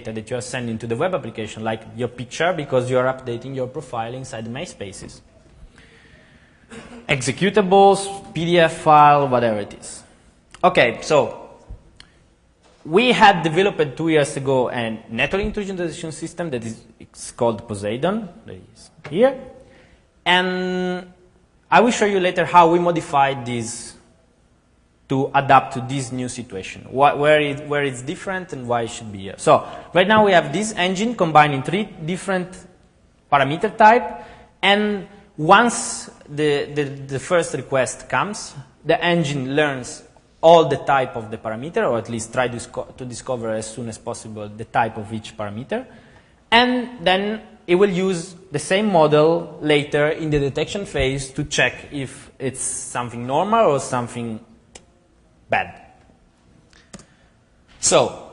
that you are sending to the web application, like your picture, because you are updating your profile inside the MySpaces. Executables, PDF file, whatever it is. Okay, so we had developed 2 years ago a network intrusion detection system that is called Poseidon, that is here. And I will show you later how we modified this to adapt to this new situation, where it's different and why it should be here. So right now we have this engine combining 3 different parameter type, and once the first request comes, the engine learns all the type of the parameter, or at least try to discover as soon as possible the type of each parameter, and then it will use the same model later in the detection phase to check if it's something normal or something bad. So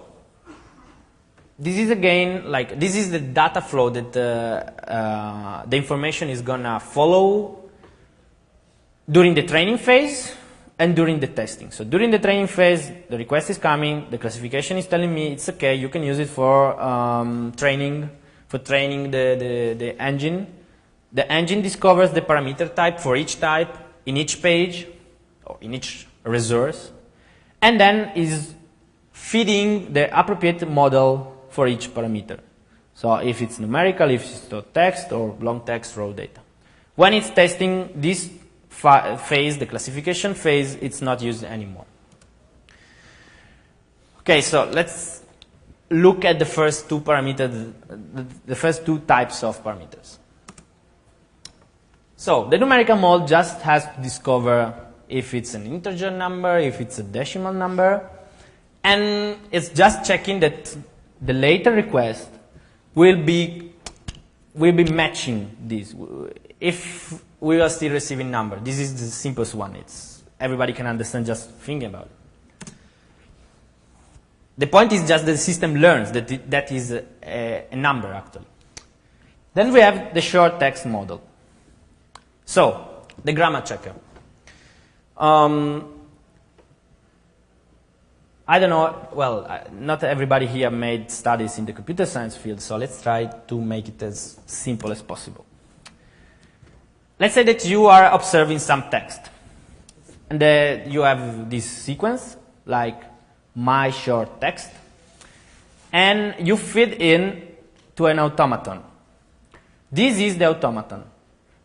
this is again like this is the data flow that the information is gonna follow during the training phase and during the testing. So during the training phase, the request is coming, the classification is telling me it's okay, you can use it for training the engine. The engine discovers the parameter type for each type in each page or in each resource, and then is feeding the appropriate model for each parameter. So if it's numerical, if it's text or long text raw data. When it's testing this phase, the classification phase, it's not used anymore. Okay, so let's look at the first 2 parameters, the first 2 types of parameters. So the numerical mode just has to discover if it's an integer number, if it's a decimal number, and it's just checking that the later request will be matching this. If we are still receiving number, this is the simplest one. Everybody can understand just thinking about it. The point is just that the system learns that that is a number actually. Then we have the short text model. So the grammar checker. I don't know, well, not everybody here made studies in the computer science field, so let's try to make it as simple as possible. Let's say that you are observing some text, and you have this sequence, like my short text, and you feed in to an automaton. This is the automaton.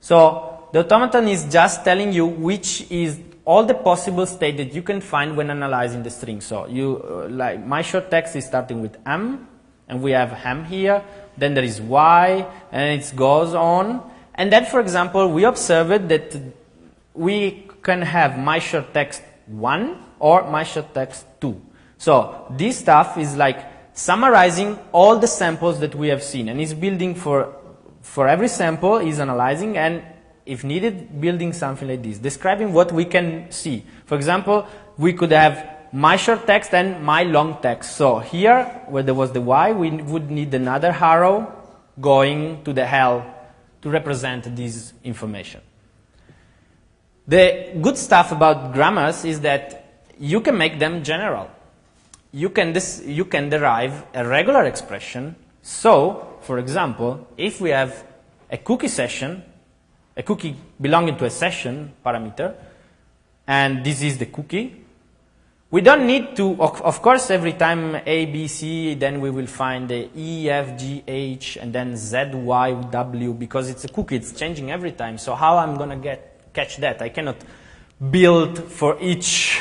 So the automaton is just telling you which is all the possible state that you can find when analyzing the string. So like my short text is starting with M, and we have M here, then there is Y, and it goes on. And then, for example, we observed that we can have my short text 1 or my short text 2. So this stuff is like summarizing all the samples that we have seen, and it's building for every sample, is analyzing, and if needed, building something like this, describing what we can see. For example, we could have my short text and my long text. So here, where there was the Y, we would need another arrow going to the L to represent this information. The good stuff about grammars is that you can make them general. You can derive a regular expression. So, for example, if we have a cookie session, a cookie belonging to a session parameter, and this is the cookie, we don't need to, of course, every time A, B, C, then we will find the E, F, G, H, and then Z, Y, W, because it's a cookie, it's changing every time. So how I'm going to catch that? I cannot build for each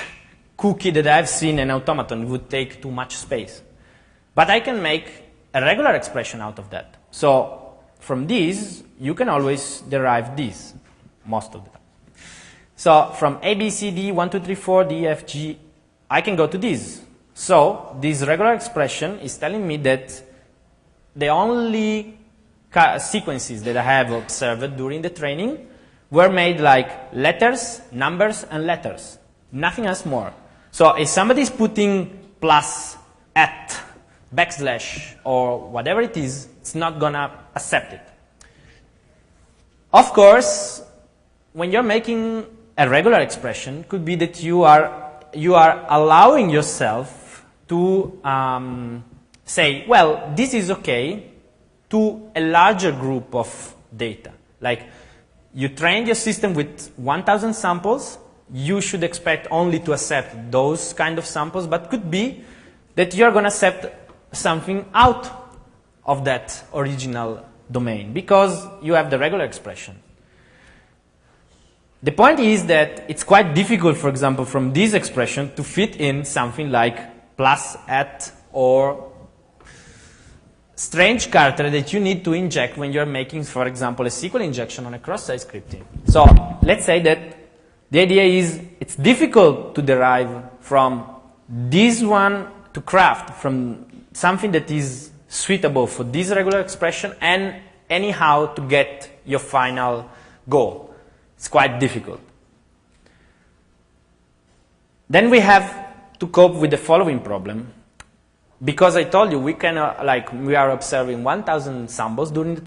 cookie that I've seen an automaton. It would take too much space. But I can make a regular expression out of that. So from this, you can always derive this, most of the time. So from A, B, C, D, 1, 2, 3, 4, D, F, G, I can go to this. So this regular expression is telling me that the only sequences that I have observed during the training were made like letters, numbers, and letters. Nothing else more. So if somebody is putting plus, at, backslash, or whatever it is, it's not going to accept it. Of course, when you're making a regular expression, it could be that you are allowing yourself to say, well, this is okay to a larger group of data. Like, you trained your system with 1,000 samples, you should expect only to accept those kind of samples, but could be that you're going to accept something out of that original domain because you have the regular expression. The point is that it's quite difficult, for example, from this expression to fit in something like plus, at, or strange character that you need to inject when you're making, for example, a SQL injection on a cross-site scripting. So let's say that the idea is it's difficult to derive from this one to craft from something that is suitable for this regular expression and anyhow to get your final goal. It's quite difficult. Then we have to cope with the following problem. Because I told you we can we are observing 1,000 samples during the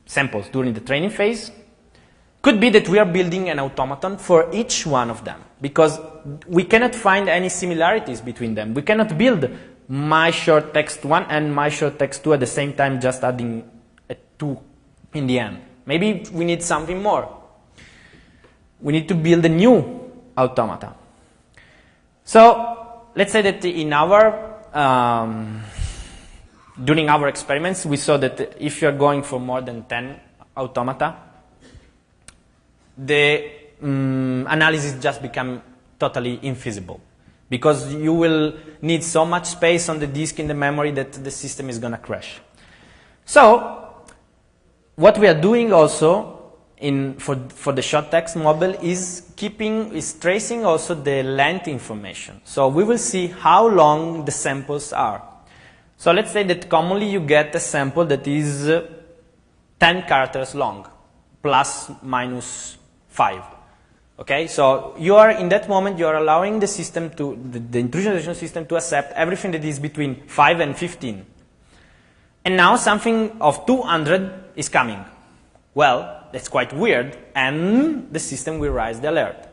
samples during the training phase. Could be that we are building an automaton for each one of them because we cannot find any similarities between them. We cannot build my short text 1 and my short text 2 at the same time, just adding a 2 in the end. Maybe we need something more. We need to build a new automata. So let's say that in our during our experiments, we saw that if you're going for more than 10 automata, the analysis just become totally infeasible because you will need so much space on the disk in the memory that the system is going to crash. So what we are doing also for the short text model is tracing also the length information. So we will see how long the samples are. So let's say that commonly you get a sample that is 10 characters long, plus minus 5. Okay, so you are in that moment you are allowing the system to the intrusion detection system to accept everything that is between 5 and 15. And now something of 200 is coming. Well, that's quite weird, and the system will raise the alert.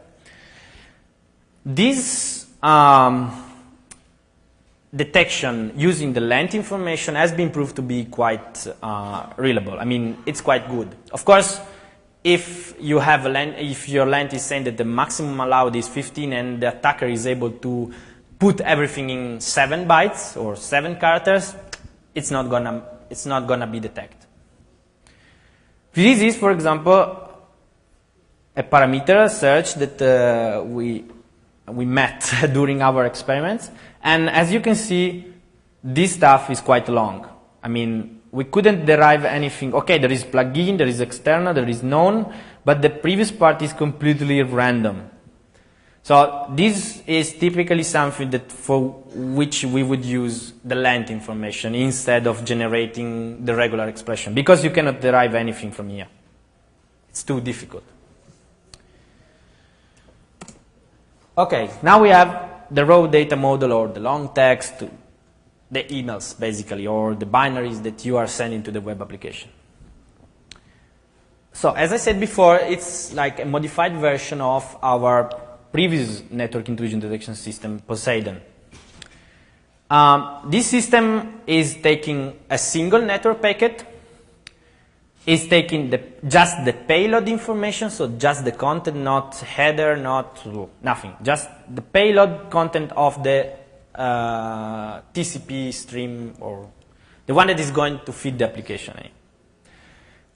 This detection using the length information has been proved to be quite reliable. I mean, it's quite good. Of course, if you have a length, if your length is saying that the maximum allowed is 15 and the attacker is able to put everything in 7 bytes or 7 characters, it's not gonna be detected. This is, for example, a parameter search that we met during our experiments. And as you can see, this stuff is quite long. I mean, we couldn't derive anything. Okay, there is plugin, there is external, there is known, but the previous part is completely random. So this is typically something that for which we would use the length information instead of generating the regular expression, because you cannot derive anything from here. It's too difficult. Okay, now we have the raw data model or the long text, the emails basically, or the binaries that you are sending to the web application. So as I said before, it's like a modified version of our previous network intrusion detection system, Poseidon. This system is taking a single network packet, is taking just the payload information, so just the content, not header, nothing, just the payload content of the TCP stream, or the one that is going to feed the application.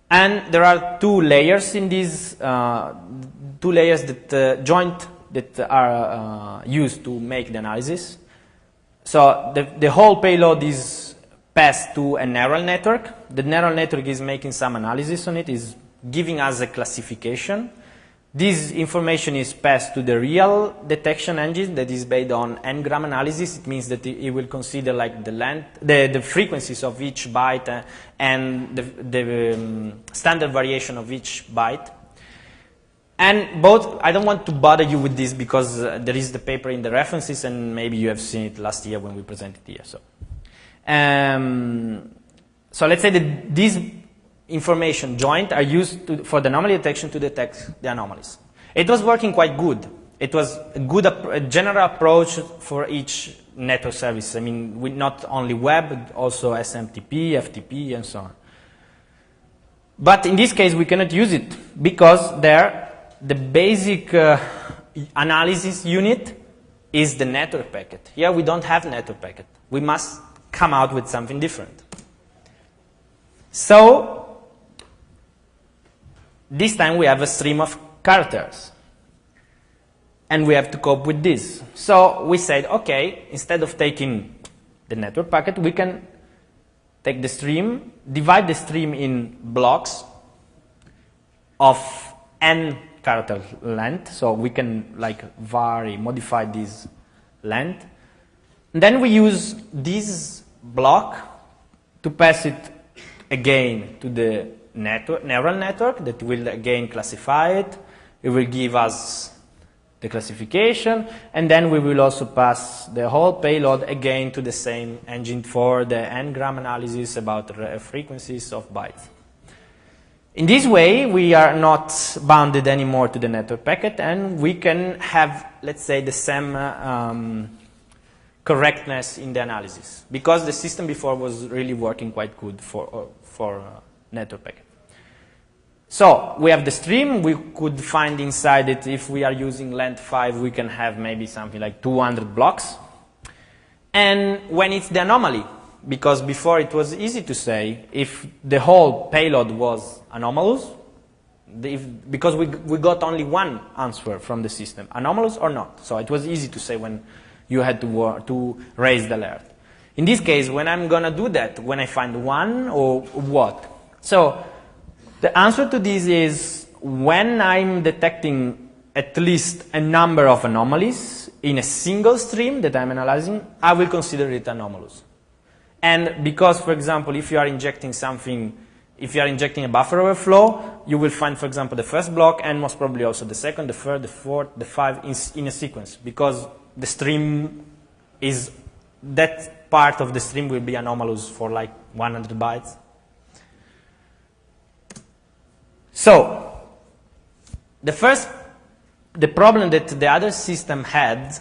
And there are 2 layers in these, 2 layers that joint that are used to make the analysis. So the whole payload is passed to a neural network. The neural network is making some analysis on it, is giving us a classification. This information is passed to the real detection engine that is based on n-gram analysis. It means that it will consider like the length, the frequencies of each byte and the standard variation of each byte. And both, I don't want to bother you with this because there is the paper in the references and maybe you have seen it last year when we presented here. So let's say that these information joint are used for the anomaly detection to detect the anomalies. It was working quite good. it was a general approach for each network service. I mean, with not only web, also SMTP, FTP, and so on. But in this case, we cannot use it because the basic analysis unit is the network packet. Here we don't have network packet. We must come out with something different. So this time we have a stream of characters. And we have to cope with this. So we said, okay, instead of taking the network packet, we can take the stream, divide the stream in blocks of n character length. So we can modify this length. And then we use this block to pass it again to the neural network that will again classify it. It will give us the classification, and then we will also pass the whole payload again to the same engine for the n-gram analysis about frequencies of bytes. In this way, we are not bounded anymore to the network packet, and we can have, let's say, the same correctness in the analysis, because the system before was really working quite good for network packet. So we have the stream. We could find inside it, if we are using length 5, we can have maybe something like 200 blocks. And when it's the anomaly, because before it was easy to say if the whole payload was anomalous, because we got only one answer from the system, anomalous or not. So it was easy to say when you had to raise the alert. In this case, when I'm going to do that, when I find one or what? So the answer to this is when I'm detecting at least a number of anomalies in a single stream that I'm analyzing, I will consider it anomalous. And because, for example, if you are injecting something, if you are injecting a buffer overflow, you will find, for example, the first block and most probably also the second, the third, the fourth, the five in a sequence, because the stream is, that part of the stream will be anomalous for like 100 bytes. So, the problem that the other system had,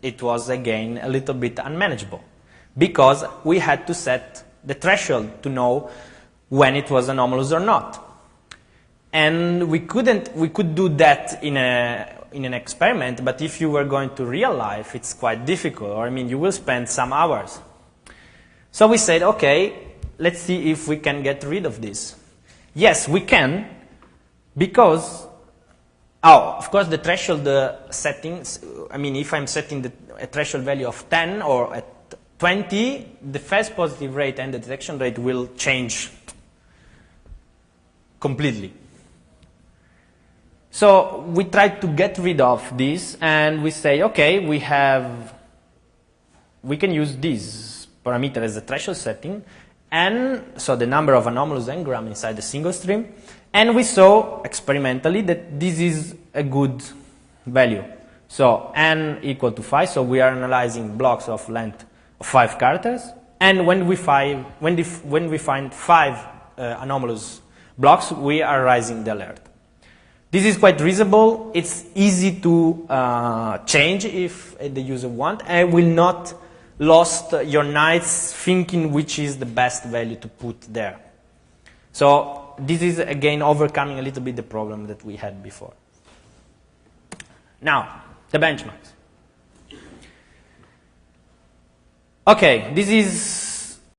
it was again a little bit unmanageable, because we had to set the threshold to know when it was anomalous or not. And we could do that in an experiment, but if you were going to real life, it's quite difficult, or I mean, you will spend some hours. So we said, okay, let's see if we can get rid of this. Yes, we can, because, of course, the threshold settings, I mean, if I'm setting a threshold value of 10 or at 20, the false positive rate and the detection rate will change completely. So we tried to get rid of this, and we say, okay, we can use this parameter as a threshold setting, and so the number of anomalous n-gram inside the single stream, and we saw experimentally that this is a good value. So n equal to 5, so we are analyzing blocks of length of 5 characters, and when we find 5 anomalous blocks, we are raising the alert. This is quite reasonable. It's easy to change if the user wants, and will not lost your nights thinking which is the best value to put there. So this is again overcoming a little bit the problem that we had before. Now, the benchmarks. Okay, this is